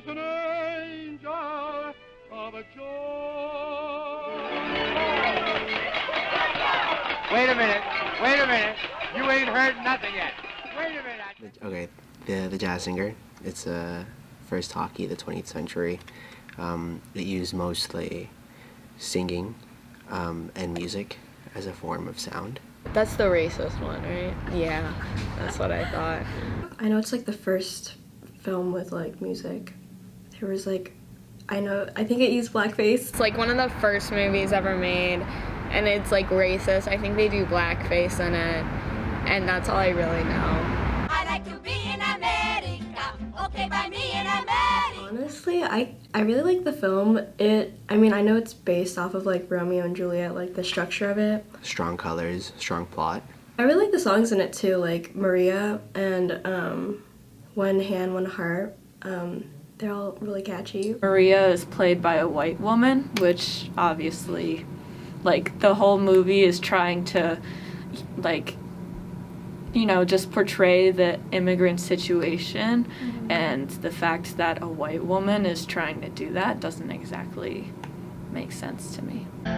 She's an angel of a joy. Wait a minute. You ain't heard nothing yet. Wait a minute. Okay, the jazz singer. It's first talkie of the 20th century. It used mostly singing and music as a form of sound. That's the racist one, right? Yeah, that's what I thought. I know it's like the first film with like music. There was like, I think it used blackface. It's like one of the first movies ever made, and it's like racist. I think they do blackface in it, and that's all I really know. I like to be in America, okay by me in America. Honestly, I really like the film. I know it's based off of like Romeo and Juliet, like the structure of it. Strong colors, strong plot. I really like the songs in it too, like Maria and One Hand, One Heart. They're all really catchy. Maria is played by a white woman, which obviously, like, the whole movie is trying to, like, just portray the immigrant situation, and the fact that a white woman is trying to do that doesn't exactly make sense to me. I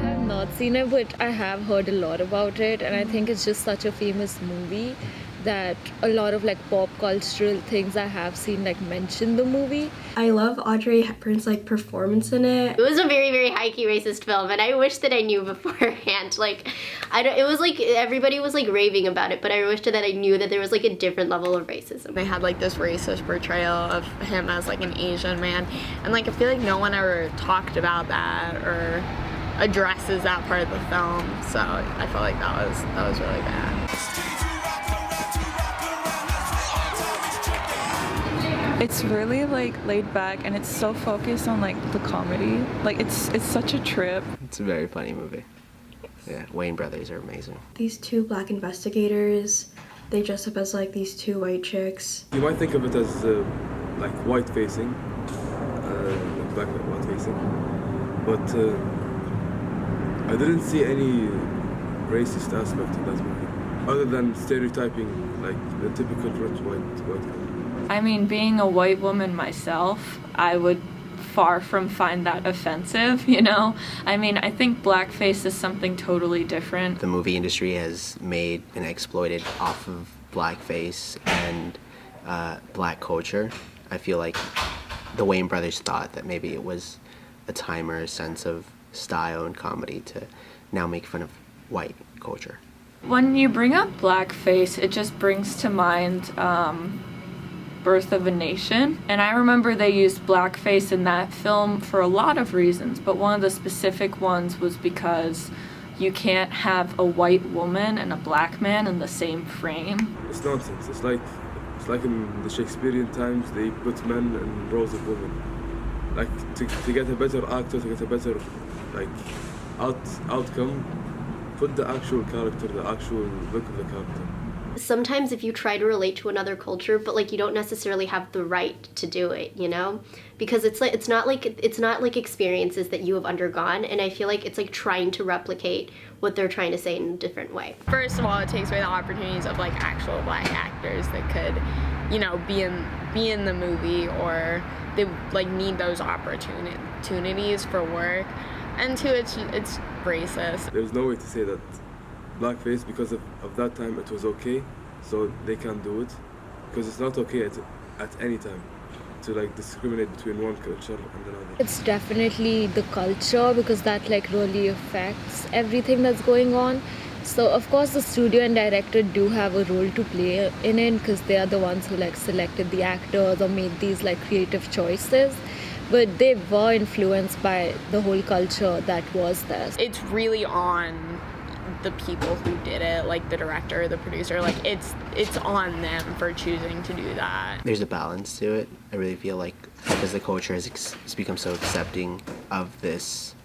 have not seen it, but I have heard a lot about it, and I think it's just such a famous movie that a lot of like pop cultural things I have seen like mention the movie. I love Audrey Hepburn's like performance in it. It was a very, very high-key racist film, and I wish that I knew beforehand. Like, it was like everybody was like raving about it, but I wish that I knew that there was like a different level of racism. They had like this racist portrayal of him as like an Asian man, and like I feel like no one ever talked about that or addresses that part of the film, so I felt like that was really bad. It's really like laid back, and it's so focused on like the comedy. Like it's such a trip. It's a very funny movie. Yeah, Wayne brothers are amazing. These two black investigators, they dress up as like these two white chicks. You might think of it as like white facing, black white facing, but I didn't see any racist aspect in that movie, other than stereotyping like the typical rich white guy. I mean, being a white woman myself, I would far from find that offensive, I mean, I think blackface is something totally different. The movie industry has made and exploited off of blackface and black culture. I feel like the Wayne brothers thought that maybe it was a time or a sense of style and comedy to now make fun of white culture. When you bring up blackface, it just brings to mind Birth of a Nation, and I remember they used blackface in that film for a lot of reasons, but one of the specific ones was because you can't have a white woman and a black man in the same frame. It's nonsense. It's like in the Shakespearean times, they put men in roles of women, like to get a better actor, to get a better like outcome. Put the actual character, the actual look of the character. Sometimes if you try to relate to another culture, but like you don't necessarily have the right to do it, because it's not like experiences that you have undergone, and I feel like it's like trying to replicate what they're trying to say in a different way. First of all, it takes away the opportunities of like actual black actors that could, be in the movie, or they like need those opportunities for work. And two, it's racist. There's no way to say that blackface, because of that time it was okay, so they can't do it, because it's not okay at any time to like discriminate between one culture and another. It's definitely the culture, because that like really affects everything that's going on. So of course the studio and director do have a role to play in it, because they are the ones who like selected the actors or made these like creative choices. But they were influenced by the whole culture that was there. It's really on the people who did it, like the director, the producer, like it's on them for choosing to do that. There's a balance to it. I really feel like because the culture has become so accepting of this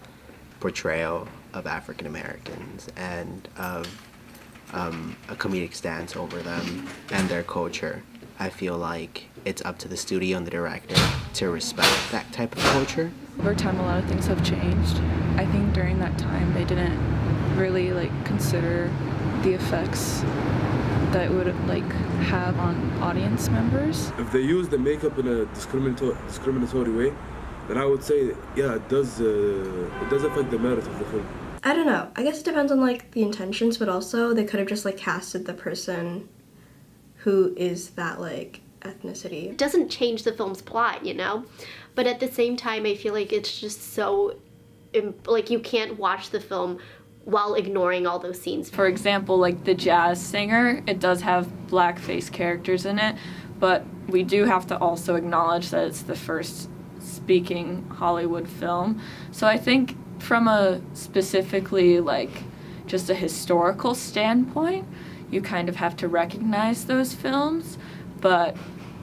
portrayal of African Americans and of a comedic stance over them and their culture, I feel like it's up to the studio and the director to respect that type of culture. Over time, a lot of things have changed. I think during that time, they didn't really consider the effects that it would like have on audience members. If they use the makeup in a discriminatory way, then I would say, yeah, it does affect the merit of the film. I don't know. I guess it depends on like the intentions, but also they could have just like casted the person who is that like ethnicity. It doesn't change the film's plot, you know? But at the same time, I feel like it's just so, like, you can't watch the film while ignoring all those scenes. For example, like the jazz singer, it does have blackface characters in it, but we do have to also acknowledge that it's the first speaking Hollywood film. So I think from a specifically like just a historical standpoint, you kind of have to recognize those films, but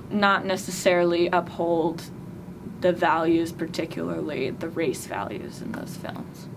not necessarily uphold the values, particularly the race values in those films.